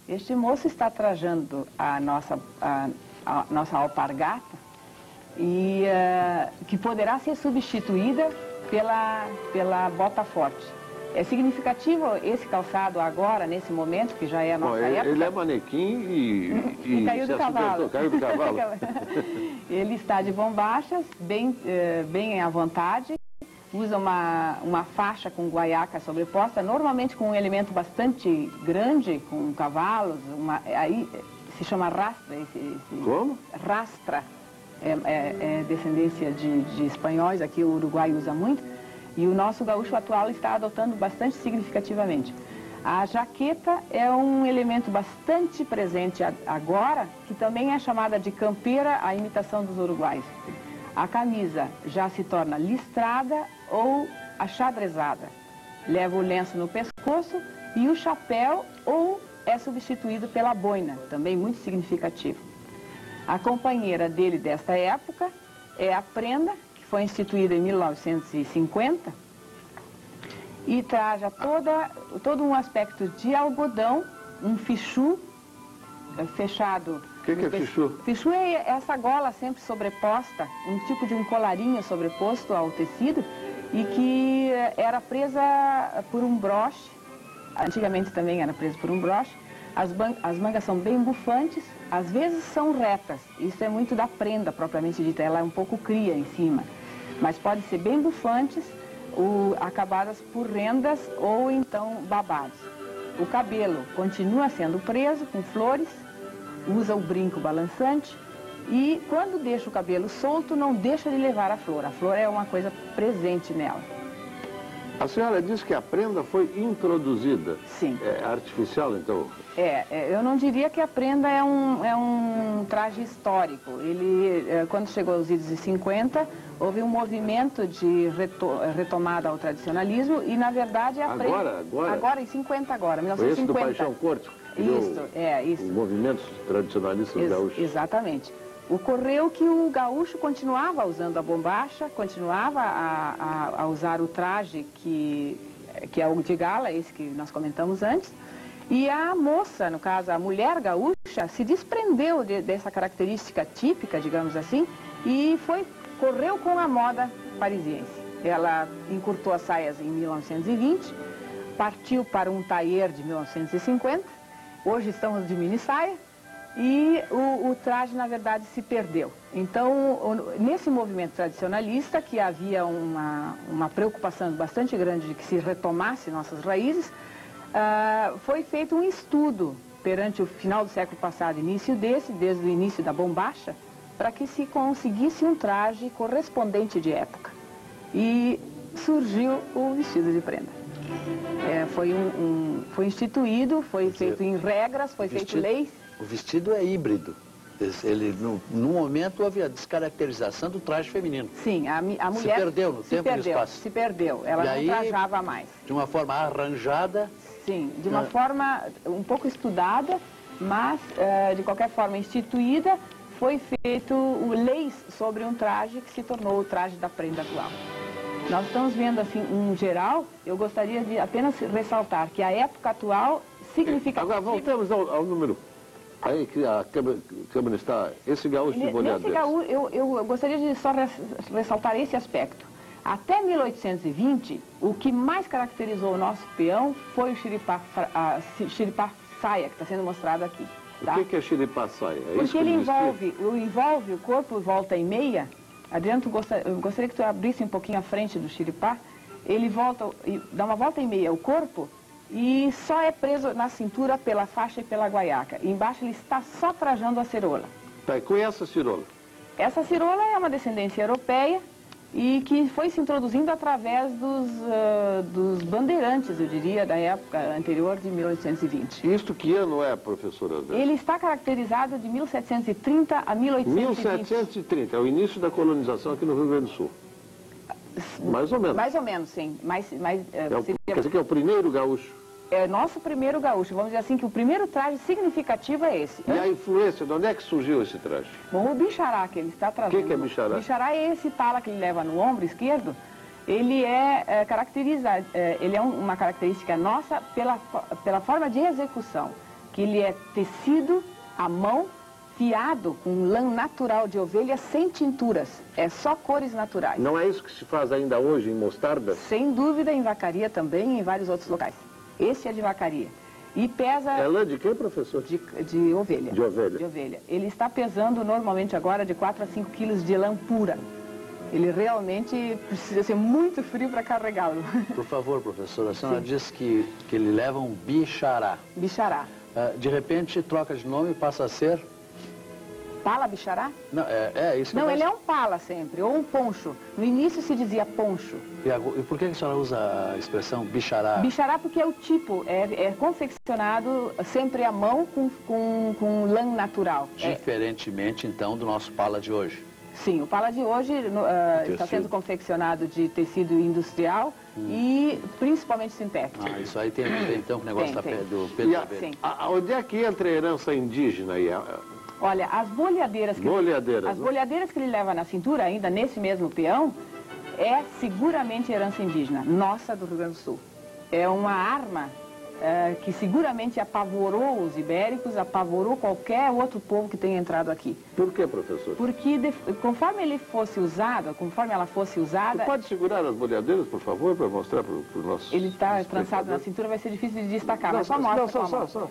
Este moço está trajando a nossa alpargata, e que poderá ser substituída pela bota forte. É significativo esse calçado agora, nesse momento, que já é a nossa época. Ele é manequim e caiu do cavalo. Caiu do cavalo. Ele está de bombachas, bem à vontade, usa uma faixa com guaiaca sobreposta, normalmente com um elemento bastante grande, com cavalos, aí se chama rastra. Como? Rastra. É descendência de espanhóis, aqui o Uruguai usa muito, e o nosso gaúcho atual está adotando bastante significativamente. A jaqueta é um elemento bastante presente agora, que também é chamada de campeira, a imitação dos uruguaios. A camisa já se torna listrada ou achadrezada. Leva o lenço no pescoço e o chapéu, ou é substituído pela boina, também muito significativo. A companheira dele desta época é a prenda, que foi instituída em 1950, e traja todo um aspecto de algodão, um fichu fechado. O que é fichu? Fichu é essa gola sempre sobreposta, um tipo de um colarinho sobreposto ao tecido, e que era presa por um broche, antigamente também era presa por um broche. As mangas são bem bufantes, às vezes são retas, isso é muito da prenda propriamente dita, ela é um pouco cria em cima, mas pode ser bem bufantes, acabadas por rendas ou então babados. O cabelo continua sendo preso com flores, usa o brinco balançante e quando deixa o cabelo solto não deixa de levar a flor é uma coisa presente nela. A senhora disse que a prenda foi introduzida. Sim. É artificial, então? Eu não diria que a prenda é um traje histórico. Quando chegou aos idos de 50, houve um movimento de retomada ao tradicionalismo e, na verdade, a prenda... Agora, em 50 agora, 1950. Foi esse do Paixão Corte? Isso. Os movimentos tradicionalistas gaúchos. Exatamente. Ocorreu que o gaúcho continuava usando a bombacha, continuava a usar o traje que é o de gala, esse que nós comentamos antes, e a moça, no caso a mulher gaúcha, se desprendeu dessa característica típica, digamos assim, e correu com a moda parisiense. Ela encurtou as saias em 1920, partiu para um tailleur de 1950, hoje estamos de mini saia, e o traje, na verdade, se perdeu. Então, nesse movimento tradicionalista, que havia uma preocupação bastante grande de que se retomasse nossas raízes, foi feito um estudo perante o final do século passado, desde o início da bombacha, para que se conseguisse um traje correspondente de época. E surgiu o vestido de prenda. Foi instituído, foi feito em regras, foi feito leis. O vestido é híbrido. No momento houve a descaracterização do traje feminino. Sim, a mulher se perdeu no tempo e no espaço. Se perdeu, ela não trajava mais. De uma forma arranjada. Sim, de uma forma um pouco estudada, mas de qualquer forma instituída, foi feito leis sobre um traje que se tornou o traje da prenda atual. Nós estamos vendo assim, em geral, eu gostaria de apenas ressaltar que a época atual significa... Agora voltamos ao número. Aí que a câmera está... Esse gaúcho de boleadeiro. Eu gostaria de só ressaltar esse aspecto. Até 1820, o que mais caracterizou o nosso peão foi o xiripá saia, que está sendo mostrado aqui. Tá? O que é xiripá saia? Porque ele envolve o corpo volta e meia. Adriano, eu gostaria que tu abrisse um pouquinho a frente do xiripá. Ele dá uma volta e meia o corpo e só é preso na cintura pela faixa e pela guaiaca. E embaixo ele está só trajando a cirola. Tá, e com essa cirola? Essa cirola é uma descendência europeia e que foi se introduzindo através dos bandeirantes, eu diria, da época anterior de 1820. Isto que ano é, professora? Ele está caracterizado de 1730 a 1820. 1730, é o início da colonização aqui no Rio Grande do Sul. Mais ou menos. Mais ou menos, sim. Quer dizer que é o primeiro gaúcho? É nosso primeiro gaúcho. Vamos dizer assim que o primeiro traje significativo é esse. E a influência, de onde é que surgiu esse traje? Bom, o bichará que ele está trazendo. O que é bichará? O bichará é esse pala que ele leva no ombro esquerdo. Ele é caracterizado, ele é uma característica nossa pela forma de execução, que ele é tecido à mão, fiado com lã natural de ovelha, sem tinturas. É só cores naturais. Não é isso que se faz ainda hoje em Mostarda? Sem dúvida, em Vacaria também e em vários outros locais. Esse é de Vacaria. E pesa... É lã de quê, professor? De ovelha. De ovelha. De ovelha. Ele está pesando normalmente agora de 4 a 5 quilos de lã pura. Ele realmente precisa ser muito frio para carregá-lo. Por favor, professora, a senhora diz que ele leva um bichará. Bichará. De repente troca de nome e passa a ser... Pala bichará? Não, isso. Não, ele é um pala sempre, ou um poncho. No início se dizia poncho. E por que a senhora usa a expressão bichará? Bichará porque é o tipo, é confeccionado sempre à mão com lã natural. Diferentemente, então, do nosso pala de hoje. Sim, o pala de hoje está sendo confeccionado de tecido industrial e principalmente sintético. Isso aí tem a ver, então, com o negócio do Pedro Sim. Onde é que entra a herança indígena aí? Olha, as bolhadeiras que ele leva na cintura, ainda nesse mesmo peão, é seguramente herança indígena, nossa do Rio Grande do Sul. É uma arma que seguramente apavorou os ibéricos, apavorou qualquer outro povo que tenha entrado aqui. Por que, professor? Porque conforme ela fosse usada... Você pode segurar as bolhadeiras, por favor, para mostrar para o nosso... Ele está trançado na cintura, vai ser difícil de destacar, mas só mostra. Só.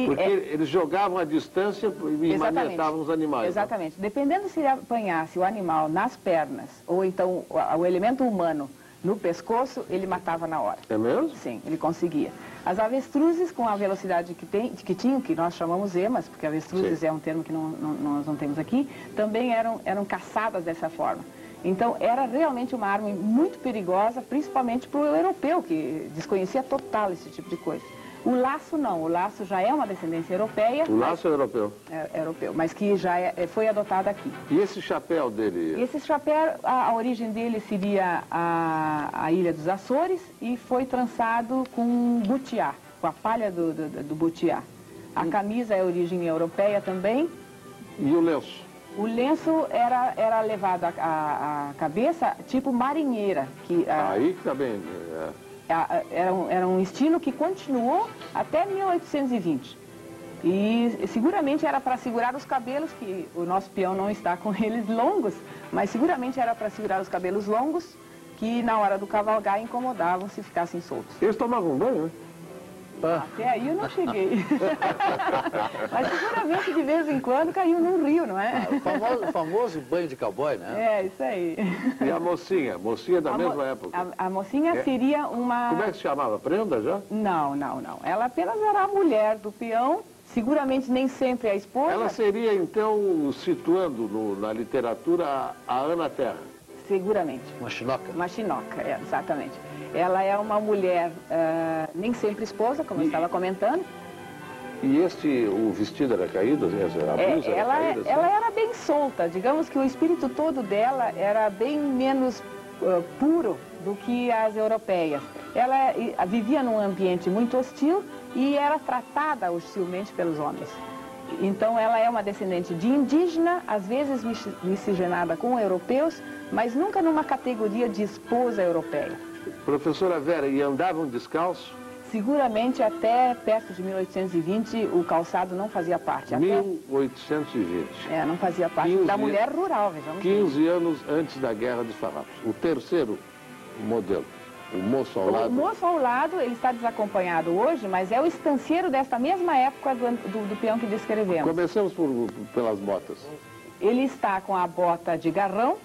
Porque eles jogavam à distância e manetavam os animais. Exatamente. Né? Dependendo se ele apanhasse o animal nas pernas, ou então o elemento humano no pescoço, ele matava na hora. É mesmo? Sim, ele conseguia. As avestruzes, com a velocidade que tinham, que nós chamamos emas, porque avestruzes é um termo que nós não temos aqui, também eram caçadas dessa forma. Então, era realmente uma arma muito perigosa, principalmente para o europeu, que desconhecia total esse tipo de coisa. O laço não, o laço já é uma descendência europeia. O laço é europeu? É europeu, mas que já foi adotado aqui. E esse chapéu dele? Esse chapéu, a origem dele seria a ilha dos Açores e foi trançado com butiá, com a palha do butiá. A camisa é origem europeia também. E o lenço? O lenço era levado à cabeça tipo marinheira. Aí que tá bem... Era um estilo que continuou até 1820. E seguramente era para segurar os cabelos, que o nosso peão não está com eles longos, mas seguramente era para segurar os cabelos longos, que na hora do cavalgar incomodavam se ficassem soltos. Eles tomavam banho, né? Até aí eu não cheguei. Mas seguramente de vez em quando caiu num rio, não é? O famoso banho de cowboy, né? É, isso aí. E a mocinha? Mocinha da mesma época? A mocinha seria uma... Como é que se chamava? Prenda já? Não. Ela apenas era a mulher do peão, seguramente nem sempre a esposa. Ela seria, então, situando na literatura a Ana Terra? Seguramente. Uma chinoca? Uma chinoca, exatamente. Ela é uma mulher nem sempre esposa, como eu estava comentando. E o vestido era caído? A blusa era caída? Ela era bem solta. Digamos que o espírito todo dela era bem menos puro do que as europeias. Ela vivia num ambiente muito hostil e era tratada hostilmente pelos homens. Então ela é uma descendente de indígena, às vezes miscigenada com europeus, mas nunca numa categoria de esposa europeia. Professora Vera, e andavam descalços? Seguramente até perto de 1820 o calçado não fazia parte. 1820. Não fazia parte da mulher rural, vejamos. 15 anos antes da Guerra dos Farrapos. O terceiro modelo, o moço ao lado. O moço ao lado, ele está desacompanhado hoje, mas é o estanceiro desta mesma época do peão que descrevemos. Começamos pelas botas. Ele está com a bota de garrão,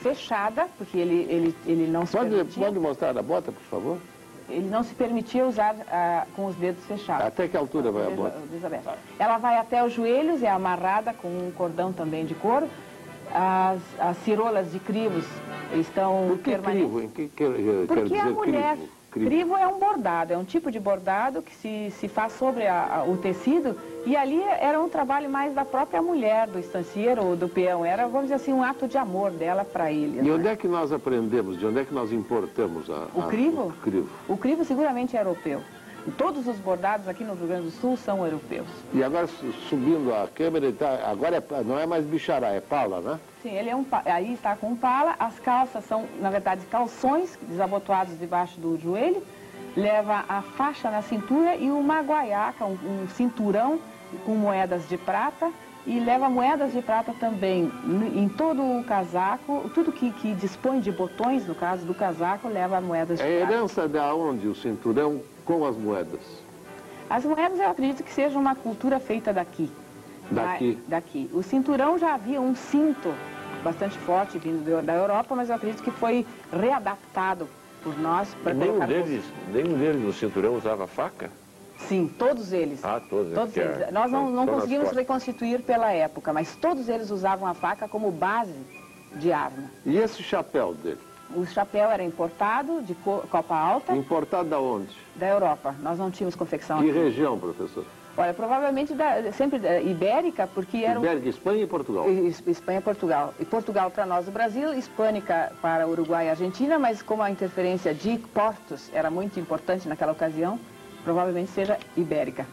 fechada, porque ele não se permitia... Pode mostrar a bota, por favor? Ele não se permitia usar com os dedos fechados. Até que altura vai a bota? Ela vai até os joelhos, é amarrada com um cordão também de couro. As cirolas de crivos estão permanentes. Crivo? Em que quer dizer porque a mulher... Crivo? Crivo é um bordado, é um tipo de bordado que se faz sobre o tecido, e ali era um trabalho mais da própria mulher, do estancieiro ou do peão. Era, vamos dizer assim, um ato de amor dela para ele. E onde é que nós aprendemos, de onde é que nós importamos o crivo? O crivo. O crivo seguramente é europeu. Todos os bordados aqui no Rio Grande do Sul são europeus. E agora, subindo a câmera, agora não é mais bichará, é pala, né? Sim, ele aí está com pala. As calças são, na verdade, calções desabotoados debaixo do joelho. leva a faixa na cintura e uma guaiaca, um cinturão com moedas de prata, e leva moedas de prata também em todo o casaco, tudo que dispõe de botões, no caso do casaco, leva moedas de prata. É herança de onde o cinturão com as moedas? As moedas eu acredito que seja uma cultura feita daqui. Daqui? Daqui. O cinturão já havia um cinto bastante forte vindo da Europa, mas eu acredito que foi readaptado por nós para colocar... Nenhum deles no cinturão usava faca? Sim, todos eles. Ah, todos eles. Nós não conseguimos reconstituir pela época, mas todos eles usavam a faca como base de arma. E esse chapéu dele? O chapéu era importado de copa alta. Importado da onde? Da Europa. Nós não tínhamos confecção Que aqui. região, professor? Olha, provavelmente sempre ibérica, porque era... Ibérica, Espanha e Portugal. Espanha e Portugal. E Portugal para nós, o Brasil, hispânica para Uruguai e Argentina, mas como a interferência de portos era muito importante naquela ocasião, provavelmente seja ibérica.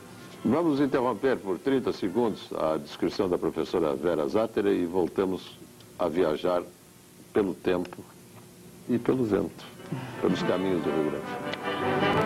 Vamos interromper por 30 segundos a descrição da professora Vera Zátera e voltamos a viajar pelo tempo e pelo vento, pelos caminhos do Rio Grande.